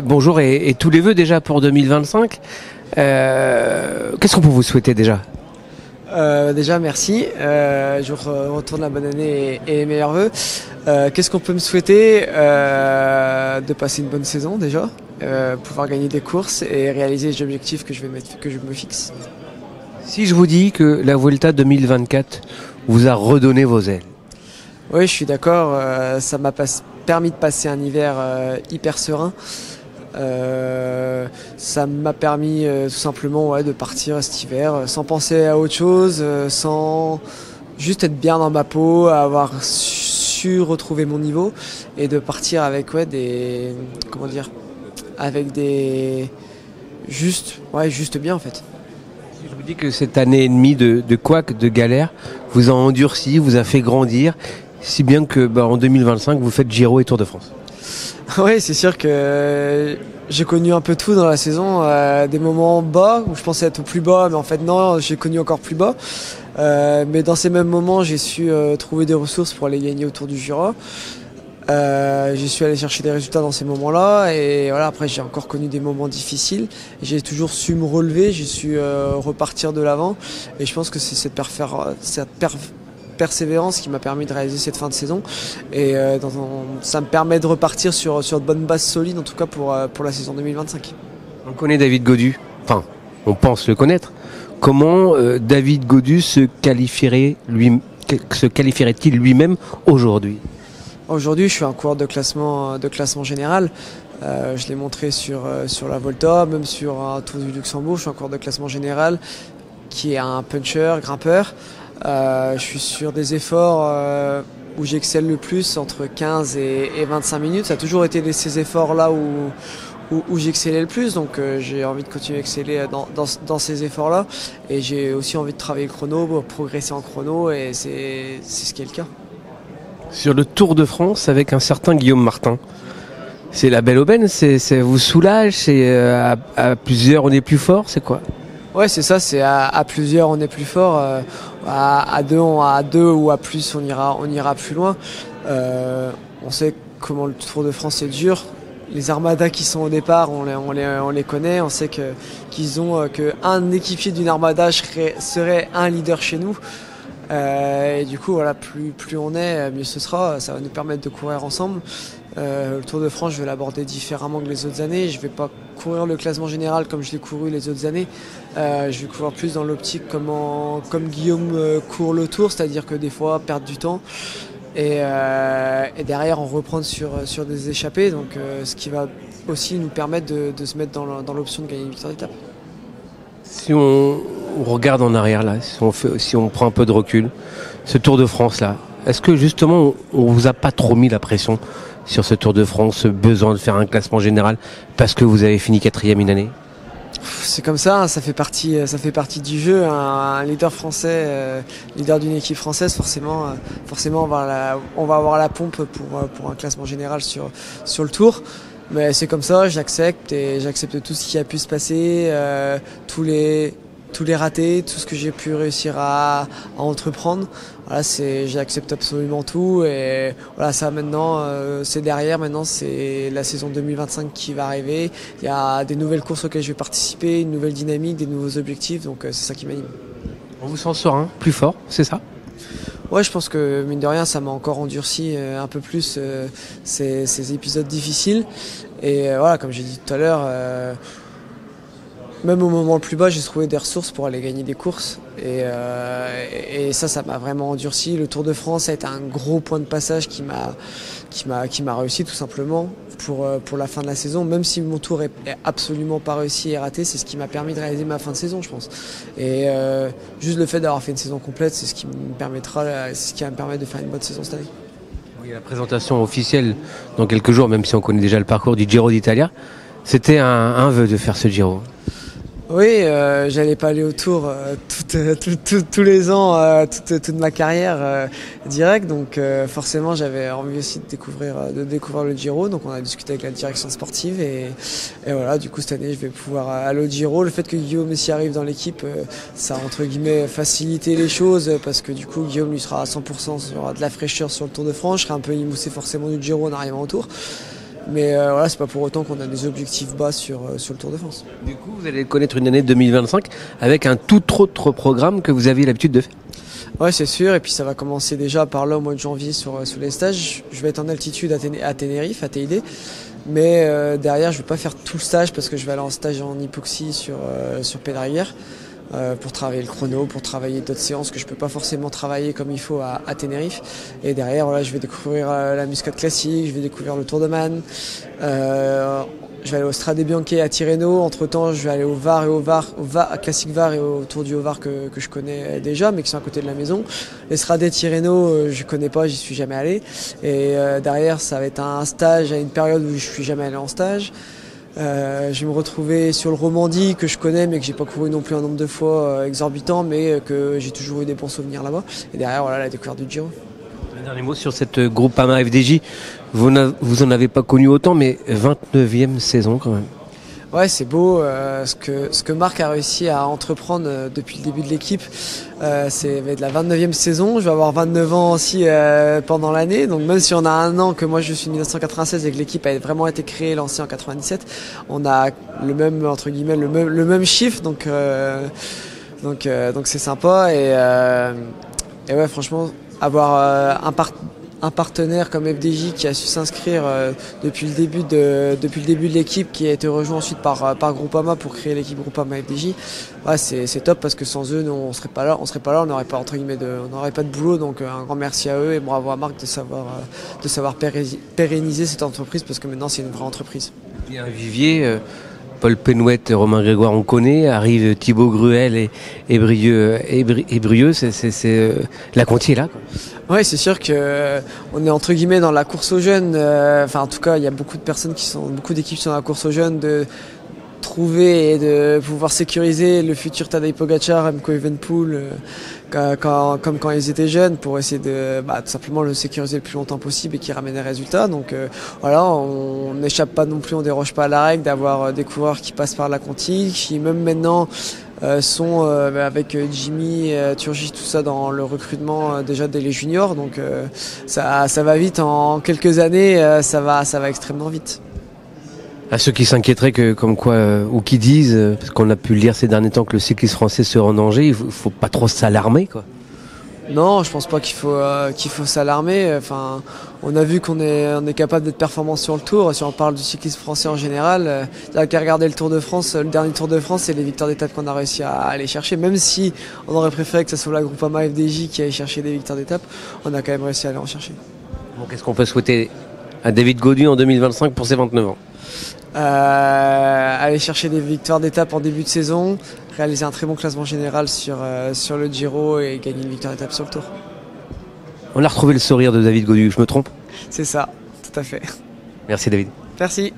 Bonjour et tous les vœux déjà pour 2025. Qu'est-ce qu'on peut vous souhaiter déjà? Déjà merci, je vous retourne la bonne année et les meilleurs vœux. Qu'est-ce qu'on peut me souhaiter? De passer une bonne saison déjà, pouvoir gagner des courses et réaliser les objectifs que je me fixe. Si je vous dis que la Vuelta 2024 vous a redonné vos ailes. Oui, je suis d'accord, ça m'a permis de passer un hiver hyper serein. Ça m'a permis tout simplement de partir cet hiver sans penser à autre chose, sans juste être bien dans ma peau, avoir su retrouver mon niveau et de partir avec juste bien en fait. Si je vous dis que cette année et demie de couac, de galère, vous a endurci, vous a fait grandir, si bien que en 2025 vous faites Giro et Tour de France. Oui, c'est sûr que j'ai connu un peu tout dans la saison, des moments bas où je pensais être au plus bas, mais en fait non, j'ai connu encore plus bas. Mais dans ces mêmes moments, j'ai su trouver des ressources pour aller gagner autour du Jura. J'ai su aller chercher des résultats dans ces moments-là et voilà. Après, j'ai encore connu des moments difficiles. J'ai toujours su me relever, j'ai su repartir de l'avant. Et je pense que c'est cette persévérance qui m'a permis de réaliser cette fin de saison et ça me permet de repartir sur de bonnes bases solides en tout cas pour la saison 2025. On connaît David Gaudu, enfin on pense le connaître. Comment David Gaudu se qualifierait-il lui-même aujourd'hui? Aujourd'hui je suis un coureur de classement général. Je l'ai montré sur la Volta, même sur un Tour du Luxembourg. Je suis un coureur de classement général qui est un puncher, grimpeur. Je suis sur des efforts où j'excelle le plus entre 15 et 25 minutes. Ça a toujours été ces efforts-là où j'excellais le plus. Donc j'ai envie de continuer à exceller dans ces efforts-là. Et j'ai aussi envie de travailler le chrono, progresser en chrono. Et c'est ce qui est le cas. Sur le Tour de France avec un certain Guillaume Martin, c'est la belle aubaine, ça vous soulage, c'est à plusieurs on est plus fort, c'est quoi? Ouais, c'est ça, c'est à plusieurs on est plus fort, à deux ou à plus on ira plus loin. On sait comment le Tour de France est dur. Les armadas qui sont au départ, on les connaît, on sait qu'un équipier d'une armada serait un leader chez nous. Et du coup, voilà, plus on est, mieux ce sera. Ça va nous permettre de courir ensemble. Le Tour de France, je vais l'aborder différemment que les autres années. Je vais pas courir le classement général comme je l'ai couru les autres années. Je vais courir plus dans l'optique comme Guillaume court le Tour, c'est-à-dire que des fois perdre du temps et derrière on reprend sur des échappées. Donc ce qui va aussi nous permettre de se mettre dans l'option de gagner une victoire d'étape. Si on regarde en arrière là, si on prend un peu de recul, ce Tour de France là, est-ce que justement on vous a pas trop mis la pression sur ce Tour de France, ce besoin de faire un classement général parce que vous avez fini 4e une année? C'est comme ça, ça fait partie du jeu. Un leader français, leader d'une équipe française, forcément on va avoir la pompe pour un classement général sur le Tour. Mais c'est comme ça, j'accepte tout ce qui a pu se passer, tous les ratés, tout ce que j'ai pu réussir à entreprendre. Voilà, j'accepte absolument tout et voilà, ça maintenant c'est derrière. Maintenant c'est la saison 2025 qui va arriver. Il y a des nouvelles courses auxquelles je vais participer, une nouvelle dynamique, des nouveaux objectifs. Donc c'est ça qui m'anime. On vous sent serein, plus fort, c'est ça? Ouais, je pense que mine de rien, ça m'a encore endurci un peu plus ces épisodes difficiles. Et voilà, comme j'ai dit tout à l'heure, même au moment le plus bas, j'ai trouvé des ressources pour aller gagner des courses. Et ça m'a vraiment endurci. Le Tour de France a été un gros point de passage qui m'a réussi tout simplement pour la fin de la saison. Même si mon tour est absolument pas réussi et raté, c'est ce qui m'a permis de réaliser ma fin de saison, je pense. Et juste le fait d'avoir fait une saison complète, c'est ce qui va me permettre de faire une bonne saison cette année. Oui, la présentation officielle dans quelques jours, même si on connaît déjà le parcours du Giro d'Italia, c'était un vœu de faire ce Giro. Oui, j'allais pas aller au Tour tous les ans, toute ma carrière direct, donc forcément j'avais envie aussi de découvrir le Giro, donc on a discuté avec la direction sportive et voilà, du coup cette année je vais pouvoir aller au Giro. Le fait que Guillaume Messi arrive dans l'équipe, ça a entre guillemets facilité les choses parce que du coup Guillaume lui sera à 100%, il y aura de la fraîcheur sur le Tour de France, je serai un peu émoussé forcément du Giro en arrivant au Tour. Mais voilà, c'est pas pour autant qu'on a des objectifs bas sur le Tour de France. Du coup, vous allez connaître une année 2025 avec un tout autre programme que vous aviez l'habitude de faire. Ouais, c'est sûr. Et puis ça va commencer déjà par là au mois de janvier sur les stages. Je vais être en altitude à Tenerife, à TID. Mais derrière, je vais pas faire tout le stage parce que je vais aller en stage en hypoxie sur Pédarière pour travailler le chrono, pour travailler d'autres séances que je peux pas forcément travailler comme il faut à Tenerife. Et derrière, voilà, je vais découvrir la Muscat classique, je vais découvrir le Tour de Man. Je vais aller au Strade Bianche à Tirreno. Entre temps, je vais aller au Var et Classique Var et au Tour du Haut-Var que je connais déjà, mais qui sont à côté de la maison. Les Strade Tirreno, je connais pas, j'y suis jamais allé. Et derrière, ça va être un stage à une période où je suis jamais allé en stage. Je vais me retrouver sur le Romandie que je connais, mais que j'ai pas couru non plus un nombre de fois exorbitant, mais que j'ai toujours eu des bons souvenirs là-bas. Et derrière, voilà, la découverte du Giro. Un dernier mot sur cette Groupama FDJ. Vous en avez pas connu autant, mais 29e saison quand même. Ouais, c'est beau ce que Marc a réussi à entreprendre depuis le début de l'équipe. C'est va être la 29e saison. Je vais avoir 29 ans aussi pendant l'année. Donc même si on a un an que moi je suis de 1996 et que l'équipe a vraiment été créée, lancée en 97, on a le même entre guillemets le même chiffre. Donc c'est sympa et ouais, franchement avoir un partenaire comme FDJ qui a su s'inscrire depuis le début de l'équipe, qui a été rejoint ensuite par Groupama pour créer l'équipe Groupama FDJ. Ouais, c'est top parce que sans eux, nous, on serait pas là, on n'aurait pas entre guillemets on n'aurait pas de boulot. Donc un grand merci à eux et bravo à Marc de savoir pérenniser cette entreprise parce que maintenant c'est une vraie entreprise. Il y a un vivier. Paul Penouette, Romain Grégoire, on connaît. Arrive Thibaut Gruel et Brieux. C'est la Conti est là, quoi. Ouais, c'est sûr que on est entre guillemets dans la course aux jeunes. Enfin, en tout cas, il y a beaucoup d'équipes qui sont dans la course aux jeunes, de trouver et de pouvoir sécuriser le futur Tadej Pogacar, Remco Evenepoel, comme quand ils étaient jeunes, pour essayer de tout simplement le sécuriser le plus longtemps possible et qu'il ramène des résultats. Donc voilà, on n'échappe pas non plus, on déroge pas à la règle d'avoir des coureurs qui passent par la Conti, qui même maintenant sont avec Jimmy, Turgis, tout ça dans le recrutement déjà dès les juniors. Donc ça va vite, en quelques années, ça va extrêmement vite. À ceux qui s'inquiéteraient ou qui disent, parce qu'on a pu lire ces derniers temps que le cycliste français serait en danger, il faut pas trop s'alarmer, quoi. Non, je pense pas qu'il faut s'alarmer. Enfin, on a vu qu'on est capable d'être performant sur le Tour. Si on parle du cyclisme français en général, il n'y a qu'à regarder le Tour de France, le dernier Tour de France, et les victoires d'étape qu'on a réussi à aller chercher. Même si on aurait préféré que ce soit la Groupama FDJ qui aille chercher des victoires d'étape, on a quand même réussi à aller en chercher. Bon, qu'est-ce qu'on peut souhaiter à David Gaudu en 2025 pour ses 29 ans? Aller chercher des victoires d'étape en début de saison, réaliser un très bon classement général sur le Giro et gagner une victoire d'étape sur le Tour. On a retrouvé le sourire de David Gaudu, je me trompe? C'est ça, tout à fait. Merci David. Merci.